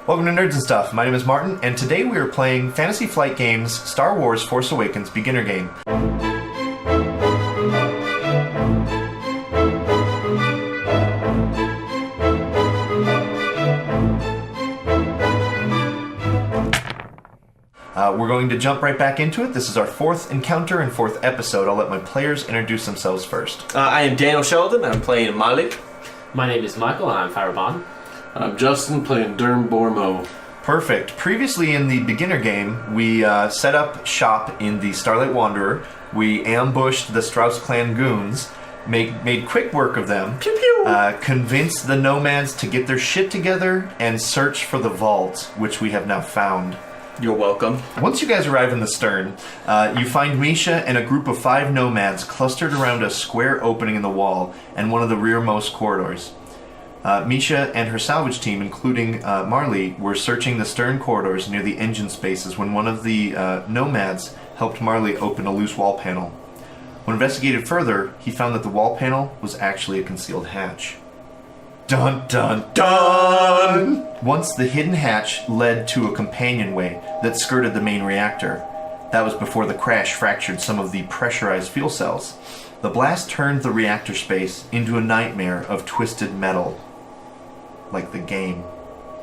Welcome to Nerds and Stuff. My name is Martin, and today we are playing Fantasy Flight Games' Star Wars Force Awakens beginner game. We're going to jump right back into it. This is our fourth encounter and fourth episode. I'll let my players introduce themselves first. I am Daniel Sheldon, and I'm playing Mhar'li. My name is Michael, and I'm Fira Bon. I'm Justin, playing Bormo. Perfect. Previously in the beginner game, we set up shop in the Starlight Wanderer. We ambushed the Strauss clan goons, made quick work of them, Pew pew. Convinced the nomads to get their shit together, and search for the vault, which we have now found. You're welcome. Once you guys arrive in the stern, you find Misha and a group of 5 nomads clustered around a square opening in the wall and one of the rearmost corridors. Misha and her salvage team, including Mhar'li, were searching the stern corridors near the engine spaces when one of the nomads helped Mhar'li open a loose wall panel. When investigated further, he found that the wall panel was actually a concealed hatch. Dun dun dun! Once the hidden hatch led to a companionway that skirted the main reactor. That was before the crash fractured some of the pressurized fuel cells. The blast turned the reactor space into a nightmare of twisted metal. Like the game,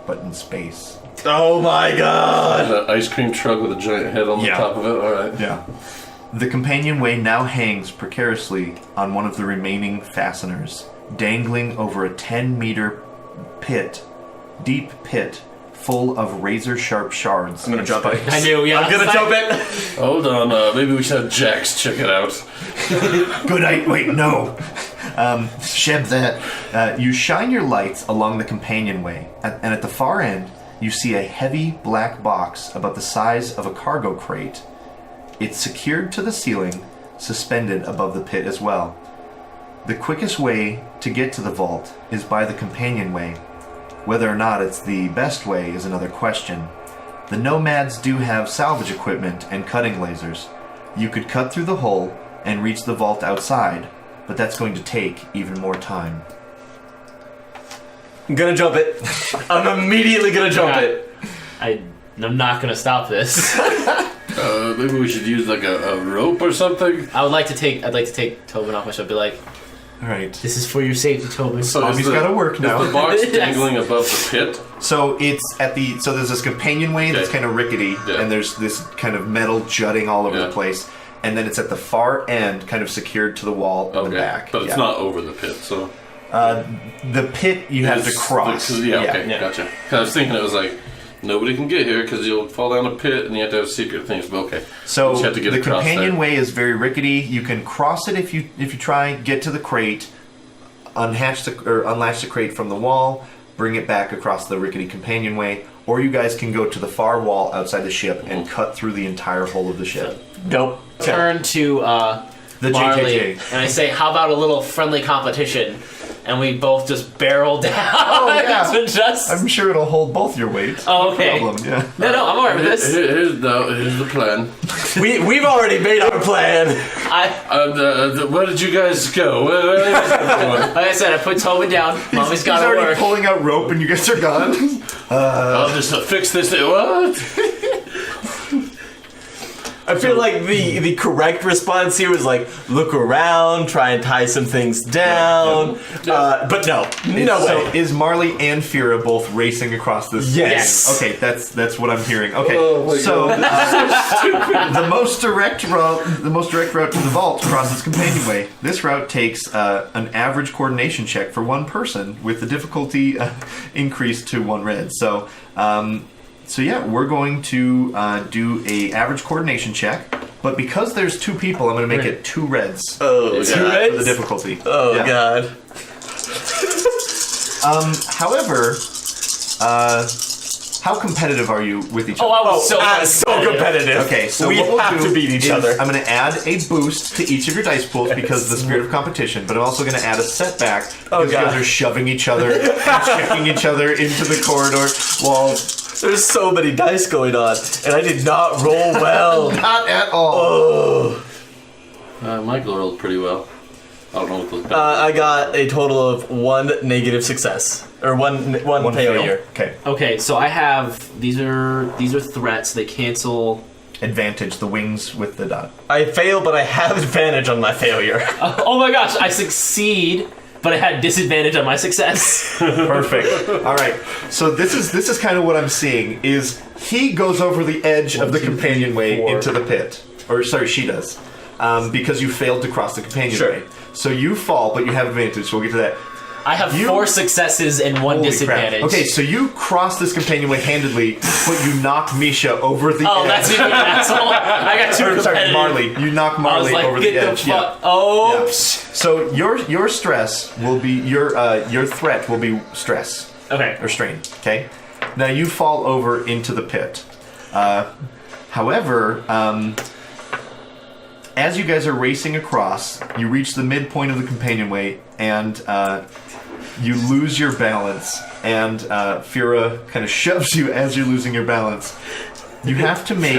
but in space. Oh my god! An ice cream truck with a giant head on the top of it? Alright. Yeah. The companionway now hangs precariously on one of the remaining fasteners, dangling over a 10-meter pit, deep pit, full of razor-sharp shards. I'm gonna jump it. I knew, yeah. I'm gonna jump it! Hold on, maybe we should have Jax check it out. Good night. Wait, no. Sheb that. You shine your lights along the companionway, and at the far end, you see a heavy black box about the size of a cargo crate. It's secured to the ceiling, suspended above the pit as well. The quickest way to get to the vault is by the companionway. Whether or not it's the best way is another question. The nomads do have salvage equipment and cutting lasers. You could cut through the hole and reach the vault outside, but that's going to take even more time. I'm gonna jump it. I'm immediately gonna jump it. I'm not gonna stop this. Maybe we should use like a rope or something? I'd like to take Tobin off my shoulder, be like, Alright. this is for your safety, Tobin. So Mommy's gotta work now. Is the box Yes. dangling above the pit? So it's so there's this companionway that's kind of rickety, and there's this kind of metal jutting all over the place, and then it's at the far end, kind of secured to the wall in the back. But it's not over the pit, so... the pit you have to cross. Okay, gotcha. 'Cause I was thinking it was like, nobody can get here because you'll fall down a pit and you have to have secret things, but okay. So you have to get the across companionway is very rickety. You can cross it if you try, get to the crate, unlatch the crate from the wall, bring it back across the rickety companionway, or you guys can go to the far wall outside the ship and cut through the entire hull of the ship. Nope. Turn to The Mhar'li, JJJ. and I say, how about a little friendly competition? And we both just barrel down. Oh, yeah. Just... I'm sure it'll hold both your weight. Oh, okay. No problem, yeah. No, I'm alright with this. Here's the plan. We've already made our plan. Where did you guys go? Where is everyone? Like I said, I put Tobin down. Mommy's He's got to already work. pulling out rope and you guys are gone. I'll just fix this. What? I feel like the correct response here was like, look around, try and tie some things down. But no way. So is Mhar'li and Fira both racing across this? Yes. Okay, that's what I'm hearing. Okay, Oh my so the most direct route to the vault crosses companionway. This route takes an average coordination check for one person, with the difficulty increased to 1 red. So yeah, we're going to do a average coordination check, but because there's 2 people, I'm going to make it 2 reds. Oh, 2 reds? For the difficulty. Oh, God. However, how competitive are you with each other? Oh, I was so competitive. Okay, so we what we'll have do to beat each is other. I'm going to add a boost to each of your dice pools because of the spirit of competition, but I'm also going to add a setback because you guys are shoving each other and checking each other into the corridor walls. There's so many dice going on, and I did not roll well. Not at all. Oh. Michael rolled pretty well. I don't know what those I got a total of 1 negative success. Or one failure. Okay. Okay, so I have these are threats. They cancel. Advantage, the wings with the dot. I fail, but I have advantage on my failure. Oh my gosh! I succeed, but I had disadvantage on my success. Perfect. All right. So this is kind of what I'm seeing. Is he goes over the edge of the companionway into the pit, or sorry, she does, because you failed to cross the companionway. Sure. So you fall, but you have advantage. So we'll get to that. I have 4 successes and 1 Holy disadvantage. crap. Okay, so you cross this companionway handedly, but you knock Misha over the edge. Oh, that's even an asshole. I got 2 Or, sorry, competitive. Mhar'li. You knock I was Mhar'li like, over the get edge. the fuck. Oh. Yeah. So your stress will be your threat will be stress Okay. or strain. Okay. Now you fall over into the pit. However, as you guys are racing across, you reach the midpoint of the companionway and you lose your balance. And Fira kind of shoves you as you're losing your balance. You have to make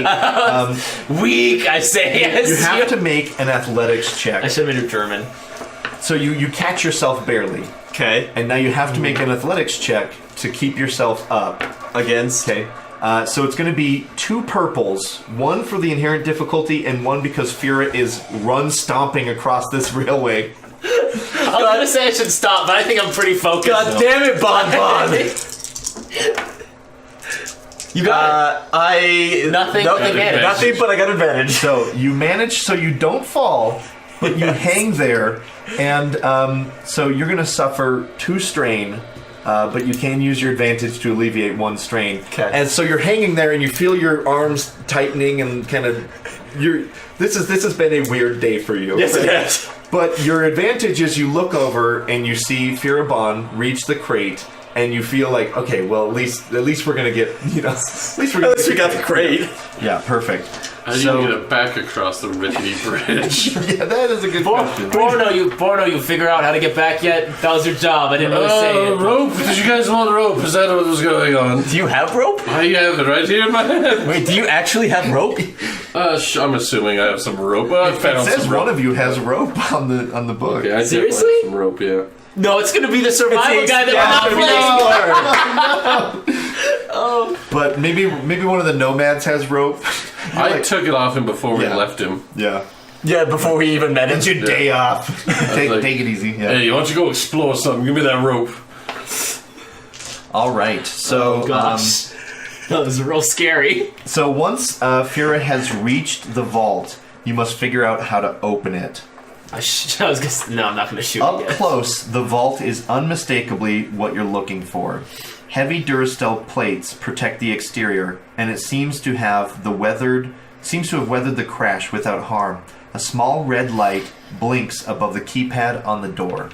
Weak, I say. Yes. you have to make an athletics check. I should have made it German. So you catch yourself barely, Okay. and now you have to make an athletics check to keep yourself up. Against. Okay. So it's going to be 2 purples, 1 for the inherent difficulty, and 1 because Fira is run stomping across this railway. I was gonna say I should stop, but I think I'm pretty focused. God damn it, Bon Bon! You got Nothing, advantage. Nothing, but I got advantage. So you manage, so you don't fall, but you hang there, and so you're going to suffer 2 strain. But you can use your advantage to alleviate 1 strain. Okay. And so you're hanging there, and you feel your arms tightening, and kind of This has been a weird day for you. Yes, it has. But your advantage is you look over and you see Fira Bon reach the crate, and you feel like, okay, well, at least we're gonna get, at least we got the crate. Yeah, perfect. How do you get it back across the rickety bridge? Yeah, that is a good question. Borno, you figure out how to get back yet? That was your job. I didn't really say it. Rope? Did you guys want rope? Is that what was going on? Do you have rope? I have it right here in my hand. Wait, do you actually have rope? I'm assuming I have some rope. I It found says some one rope. of you has rope on the book. Okay, I did Seriously? find some rope, yeah. No, it's gonna be the survival guy that we're not playing. But maybe one of the nomads has rope. I took it off him before we Yeah. left him. Yeah. Yeah, before we even met him. It's your day off. take like, it easy. Yeah. Hey, why don't you go explore something? Give me that rope. All right. So Gosh, that was real scary. so once Fira has reached the vault, you must figure out how to open it. I was gonna. No, I'm not gonna shoot Up you yet. close, the vault is unmistakably what you're looking for. Heavy Duracell plates protect the exterior, and it seems to have weathered the crash without harm. A small red light blinks above the keypad on the door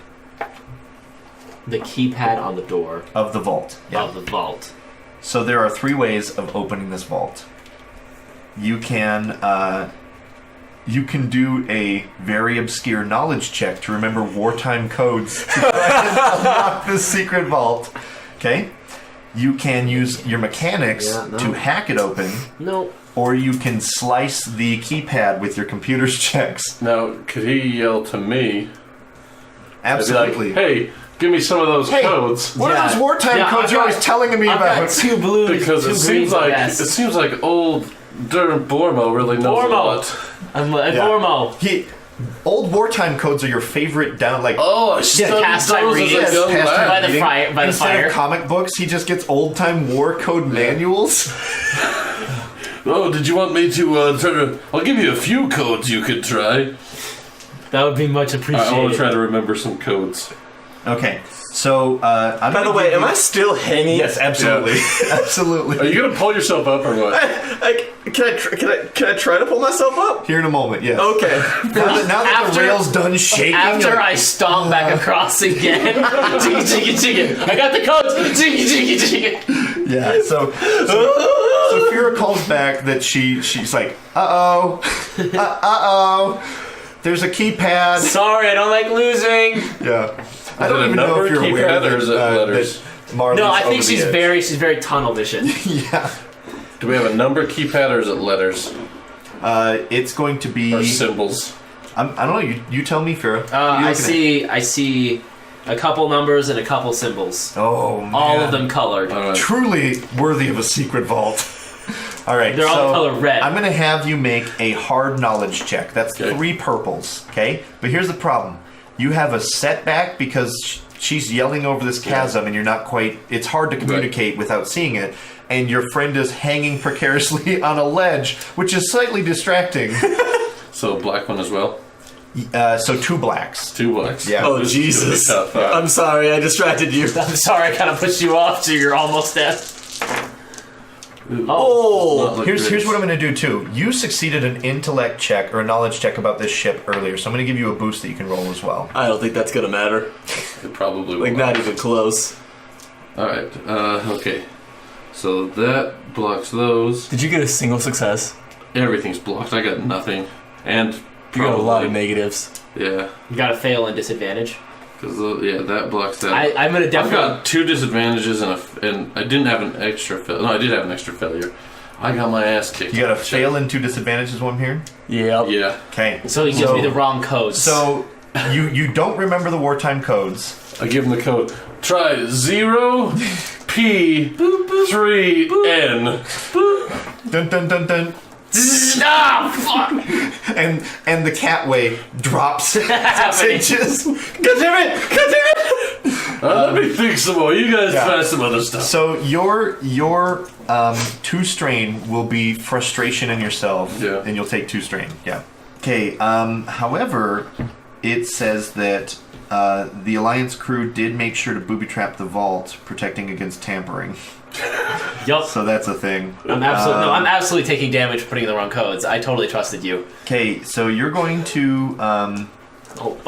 The keypad on the door of the vault. of the vault. So there are 3 ways of opening this vault. You can do a very obscure knowledge check to remember wartime codes to unlock this secret vault. Okay? You can use your mechanics to hack it open, No. or you can slice the keypad with your computer's checks. Now, could he yell to me? I'd be Absolutely. like, hey, give me some of those codes. What are those wartime Yeah, codes I've you're got- always telling me I've about? got 2 blues, Because 2 it seems greens, like old Durham Bormo really knows a Bormo. lot. I'm Yeah. Bormo. Old wartime codes are your favorite down, like... Oh, I studied pastime those as reading. a young Pastime lad. By the reading. fire- by the Instead fire. of comic books, he just gets old-time war code manuals. Oh, did you want me to try to... I'll give you a few codes you could try. That would be much I want appreciated. to try to remember some codes. Okay, so I'm By the gonna way, give am you- I still hanging? Yes, absolutely, absolutely. Are you going to pull yourself up or what? Like, can I try to pull myself up? Here in a moment, yes. Okay. Now that the After- rail's done shaking, After you're like, I stomp back across again, jiggy jiggy jiggy. I got the codes, jiggy jiggy jiggy. yeah. So Fira calls back that she's like, uh oh, there's a keypad. Sorry, I don't like losing. Yeah. I it don't a even know number if you're aware keypad or that, is it letters? that Mhar'li's No, I over think the she's edge. very tunnel vision. Yeah. Do we have a number keypad or is it letters? It's going to be Or symbols? I don't know. You tell me, Fira. I see a couple numbers and a couple symbols. Oh, man. All of them colored. Truly worthy of a secret vault. All right. They're all colored red. I'm going to have you make a hard knowledge check. That's 3 purples, okay? But here's the problem. You have a setback because she's yelling over this chasm and you're not quite... It's hard to communicate without seeing it. And your friend is hanging precariously on a ledge, which is slightly distracting. So black one as well? So 2 blacks. 2 blacks. Yeah. Oh, Jesus. I'm sorry, I distracted you. I'm sorry, I kind of pushed you off, so you're almost dead. Here's what I'm going to do too. You succeeded an intellect check or a knowledge check about this ship earlier, so I'm going to give you a boost that you can roll as well. I don't think that's gonna matter. It probably will. Like, not even close. Alright, okay. So that blocks those. Did you get a single success? Everything's blocked. I got nothing. And You got a lot of negatives. Yeah. You got to fail and disadvantage. Because that blocks that. I'm gonna definitely. I've got 2 disadvantages and I didn't have an extra failure. No, I did have an extra failure. I got my ass kicked. You got a fail and 2 disadvantages, what I'm hearing? Yep. Yeah. Okay. So he gives me the wrong codes. So you don't remember the wartime codes. I give him the code. Try 0P3N. Dun dun dun dun. Fuck! And the catway drops 6 inches. God damn it! Let me think some more. You guys try some other stuff. So your 2 strain will be frustration in yourself, and you'll take 2 strain. Yeah. Okay. However, it says that the Alliance crew did make sure to booby trap the vault, protecting against tampering. Yup. So that's a thing. I'm absolutely taking damage for putting the wrong codes. I totally trusted you. Okay, so you're going to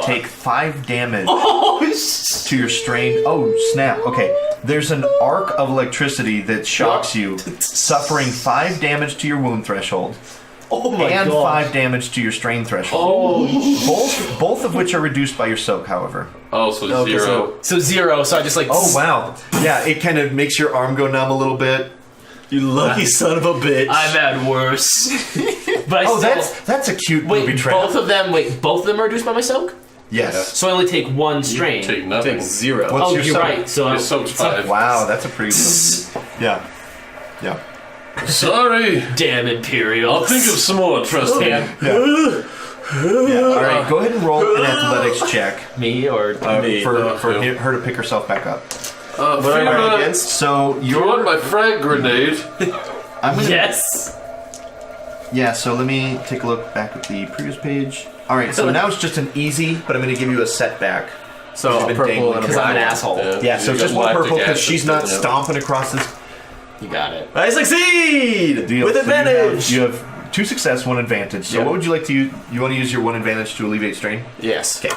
take 5 damage to your strain. Oh, snap. Okay, there's an arc of electricity that shocks you, suffering 5 damage to your wound threshold. Oh my and god. 5 damage to your strain threshold. Oh. Both of which are reduced by your soak, however. Oh, so 0. So 0, so I just like... Oh, wow. Yeah, it kind of makes your arm go numb a little bit. You lucky son of a bitch. I've had worse. But that's a cute movie trap. Both of them are reduced by my soak? Yes. So I only take 1 strain. You take nothing. Take 0. What's your you're soak? right. So Your soak's 5. Wow, that's a pretty... Yeah. Yeah. Sorry. Damn Imperial. I'll think of some more, trust me. Yeah. All right, go ahead and roll an athletics check Me or... for her to pick herself back up. What am I against? So You want my frag grenade? I'm gonna, Yes! Yeah, so let me take a look back at the previous page. All right, so now it's just an easy, but I'm going to give you a setback. So You've a been purple dangling and a Because I'm an black. asshole. Yeah, so You just got 1 lactic purple because acid she's not built in. stomping across this You got it. I succeed! deal. With So advantage! You have 2 success, 1 advantage. So Yeah. what would you like to use? You want to use your 1 advantage to alleviate strain? Yes. Okay.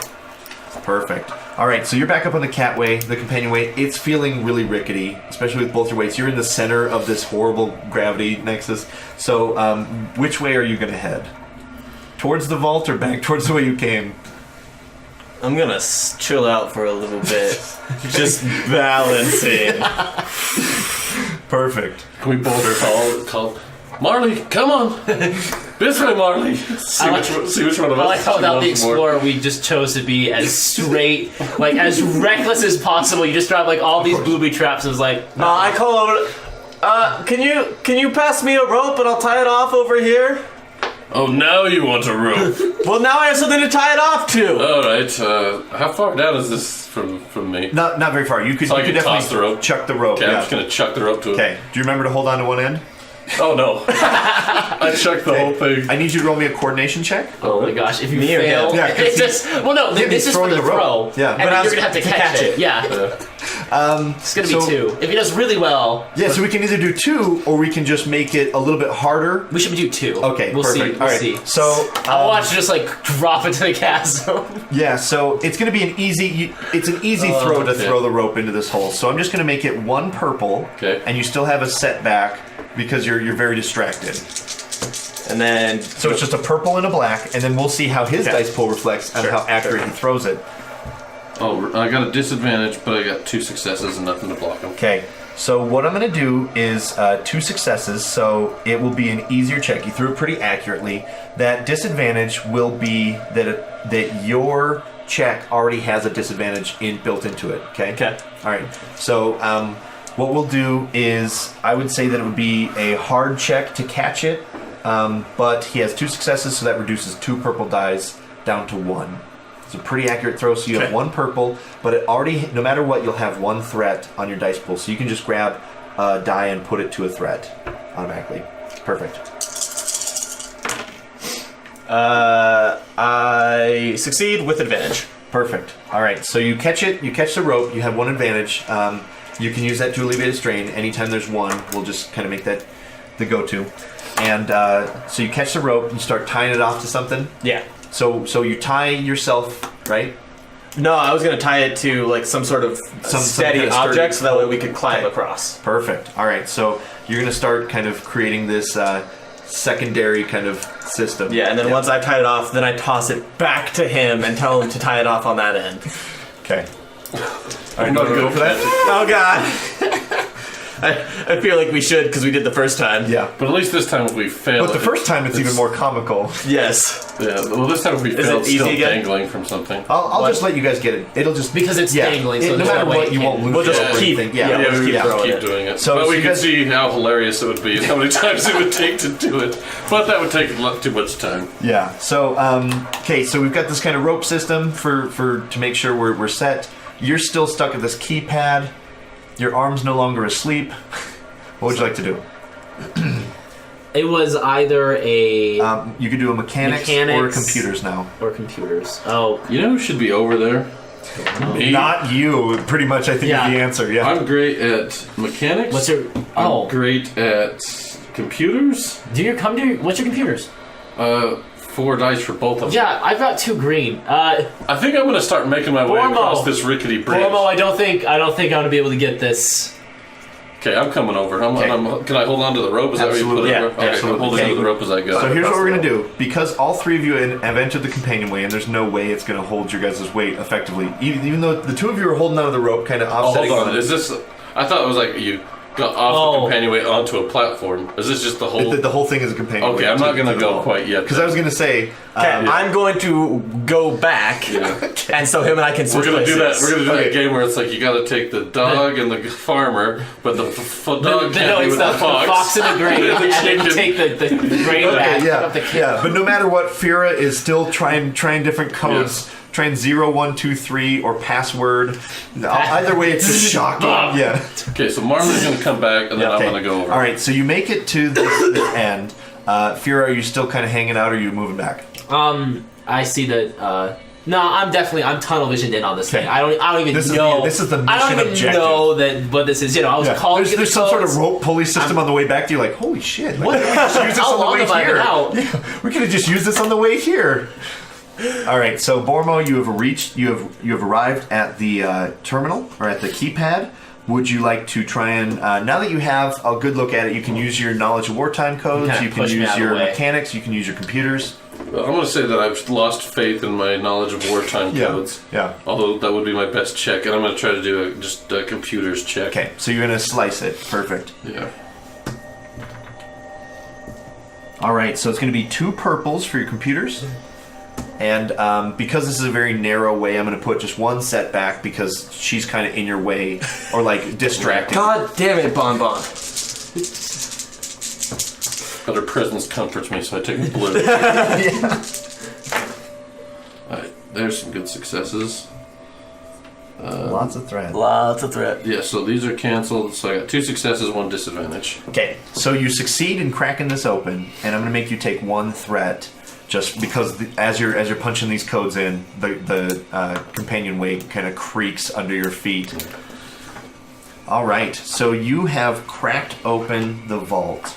Perfect. All right, so you're back up on the catway, the companionway. It's feeling really rickety, especially with both your weights. You're in the center of this horrible gravity nexus. So which way are you going to head? Towards the vault or back towards the way you came? I'm gonna chill out for a little bit. Just balancing. Perfect. Can we both call Mhar'li, come on! This way, Mhar'li! See which one of us. I like how without the loves more. Explorer, we just chose to be as straight, like as reckless as possible. You just drive like all these booby traps and it's like, I call over. Can you pass me a rope and I'll tie it off over here? Oh, now you want a rope. Well, now I have something to tie it off to. Alright, how far down is this from me? Not very far. You could, So I you could can definitely toss the rope? chuck the rope. Okay, I'm Yeah. just gonna chuck the rope to it. Okay. Do you remember to hold on to one end? Oh no. I chucked the whole thing. I need you to roll me a coordination check. oh my gosh, if you Me or fail, him? Yeah, 'cause it's just well, no, Yeah, this he's is for throwing the the rope. throw. Yeah. and But then I you're was gonna have to to catch catch it. it. Yeah, it's gonna be so- 2. If he does really well, Yeah, so we can either do 2 or we can just make it a little bit harder. we should do 2. Okay, we'll perfect. see. We'll All right. see. So I'll watch you just like drop into the chasm. yeah, so it's going to be an easy throw to okay. throw the rope into this hole. So I'm just going to make it 1 purple, Okay. and you still have a setback because you're very distracted. And then So it's just a purple and a black, and then we'll see how his dice pool reflects on how accurate he throws it. Oh, I got a disadvantage, but I got 2 successes and nothing to block him. Okay, So what I'm going to do is 2 successes, so it will be an easier check. You threw it pretty accurately. That disadvantage will be that your check already has a disadvantage built into it. Okay. Okay. All right. So what we'll do is I would say that it would be a hard check to catch it, but he has 2 successes, so that reduces 2 purple dice down to 1. It's a pretty accurate throw, so you have 1 purple, but it already, no matter what, you'll have 1 threat on your dice pool. So you can just grab a die and put it to a threat automatically. Perfect. I succeed with advantage. Perfect. All right, so you catch it, you catch the rope, you have 1 advantage. You can use that to alleviate a strain. Anytime there's 1, we'll just kind of make that the go-to. And so you catch the rope, you start tying it off to something. Yeah. So you tie yourself, right? No, I was gonna tie it to like some sort of steady kind of object, so sturdy- that way we could climb Okay. across. Perfect. All right, so you're going to start kind of creating this secondary kind of system. Yeah, and then once I've tied it off, then I toss it back to him and tell him to tie it off on that end. Okay. All right, you want to go for that? Oh God! I feel like we should because we did the first time. Yeah. But at least this time if we fail. But the first time it's even more comical. Yes. Yeah. Well, this time if we fail, it it's easy still again? dangling from something. I'll just let you guys get it. It'll just Because it's dangling, so no there's matter no way what, it you can- won't lose. We'll just it or keep- anything. yeah, Yeah, we'll keep throwing Keep it. doing it. So but you we can guys- see how hilarious it would be and how many times it would take to do it. But that would take too much time. Yeah. So okay. So we've got this kind of rope system to make sure we're set. You're still stuck at this keypad. Your arm's no longer asleep. What would you like to do? It was either a You could do a mechanics or computers now. or computers. Oh, You know who should be over there? Me. Not you. Pretty much, I think Yeah. is the answer. Yeah. I'm great at mechanics. what's your? I'm Oh, great at computers. what's your computers? 4 dice for both of them. Yeah, I've got 2 green. I think I'm gonna start making my way Bormo. across this rickety bridge. Bormo, I don't think I'm gonna be able to get this. Okay, I'm coming over. Can I hold on to the rope? Is that where you put Absolutely. it? Yeah, Okay, absolutely. I'm holding Okay. to the rope as I go. So here's what we're gonna do. Because all 3 of you have entered the companionway, and there's no way it's gonna hold your guys' weight effectively. Even though the 2 of you are holding onto the rope, kind of Oh, offsetting. hold on. Is this? I thought it was like you got off the companionway onto a platform. Is this just the whole? The whole thing is a companionway. Okay, I'm not gonna go quite yet. Because I was gonna say. Okay, I'm going to go back, and so him and I can We're switch gonna do that. places. We're gonna do Okay. that game where it's like you got to take the dog and the farmer, but the dog No, can't be it's with the the fox. fox in the grain, The and then you chicken. take the grain back. pick up the Yeah, but no matter what, Fira is still trying different codes. Yes. Trying 0, 1, 2, 3 or password. Either way, it's just shocking. Yeah. Okay, so Marvin's gonna come back, and then I'm Okay. gonna go over. All right, so you make it to this end. Fira, are you still kind of hanging out, or are you moving back? I see that. No, I'm tunnel visioned in on this Okay. thing. I don't even This is know. this is the I don't mission even objective. know that what this is. You know, I was calling. There's, there's some sort of rope pulley system on the way back to you. Like, holy shit! Why didn't we just use this How on the long way have I been here? out? Yeah, we could have just used this on the way here. All right, so Bormo, you have arrived at the terminal or at the keypad. Would you like to try and now that you have a good look at it, you can use your knowledge of wartime codes, Kinda you can push me use out of the your way. mechanics, you can use your computers. Well, I'm gonna say that I've lost faith in my knowledge of wartime codes. Yeah. Although that would be my best check, and I'm gonna try to do just a computer's check. Okay, so you're gonna slice it. Perfect. Yeah. All right, so it's going to be 2 purples for your computers. And because this is a very narrow way, I'm going to put just 1 setback because she's kind of in your way or like distracting. God damn it, Bon Bon. But her presence comforts me, so I take blue. Alright, there's some good successes. Lots of thread. Lots of threat. Yeah, so these are canceled. So I got 2 successes, 1 disadvantage. Okay, so you succeed in cracking this open, and I'm going to make you take 1 threat, just because as you're punching these codes in, the companionway kind of creaks under your feet. All right, so you have cracked open the vault.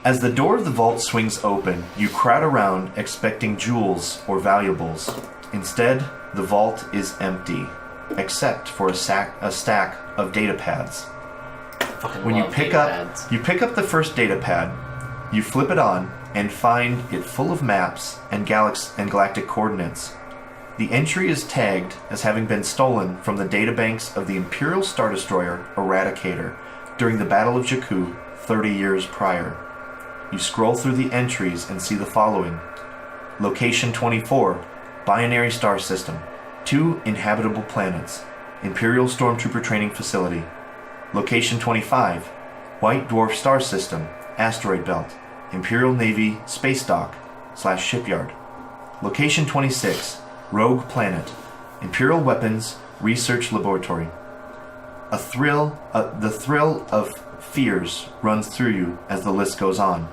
As the door of the vault swings open, you crowd around expecting jewels or valuables. Instead, the vault is empty, except for a stack of data pads. When you pick up the first data pad, you flip it on and find it full of maps and galactic coordinates. The entry is tagged as having been stolen from the databanks of the Imperial Star Destroyer Eradicator during the Battle of Jakku 30 years prior. You scroll through the entries and see the following. Location 24, Binary Star System, 2 inhabitable planets, Imperial Stormtrooper Training Facility. Location 25, White Dwarf Star System, Asteroid Belt, Imperial Navy Space Dock / Shipyard. Location 26, Rogue Planet, Imperial Weapons Research Laboratory. The thrill of fears runs through you as the list goes on.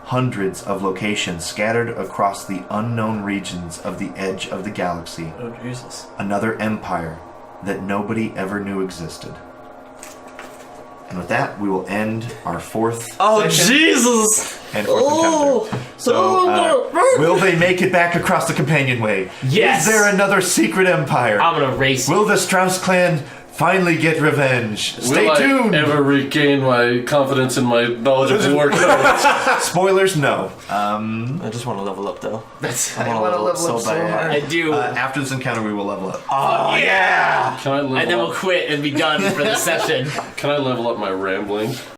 Hundreds of locations scattered across the unknown regions of the edge of the galaxy. Oh, Jesus. Another empire that nobody ever knew existed. And with that, we will end our fourth session Jesus! and fourth encounter. So, will they make it back across the companionway? Yes. Is there another secret empire? I'm gonna race you. Will the Strauss clan finally get revenge? Stay Will tuned! I ever regain my confidence in my knowledge of war codes? Spoilers, no. I just want to level up, though. That's I want to level up so bad. I do. After this encounter, we will level up. Oh, yeah! Can I level and then up? we'll quit and be done for the session. Can I level up my rambling?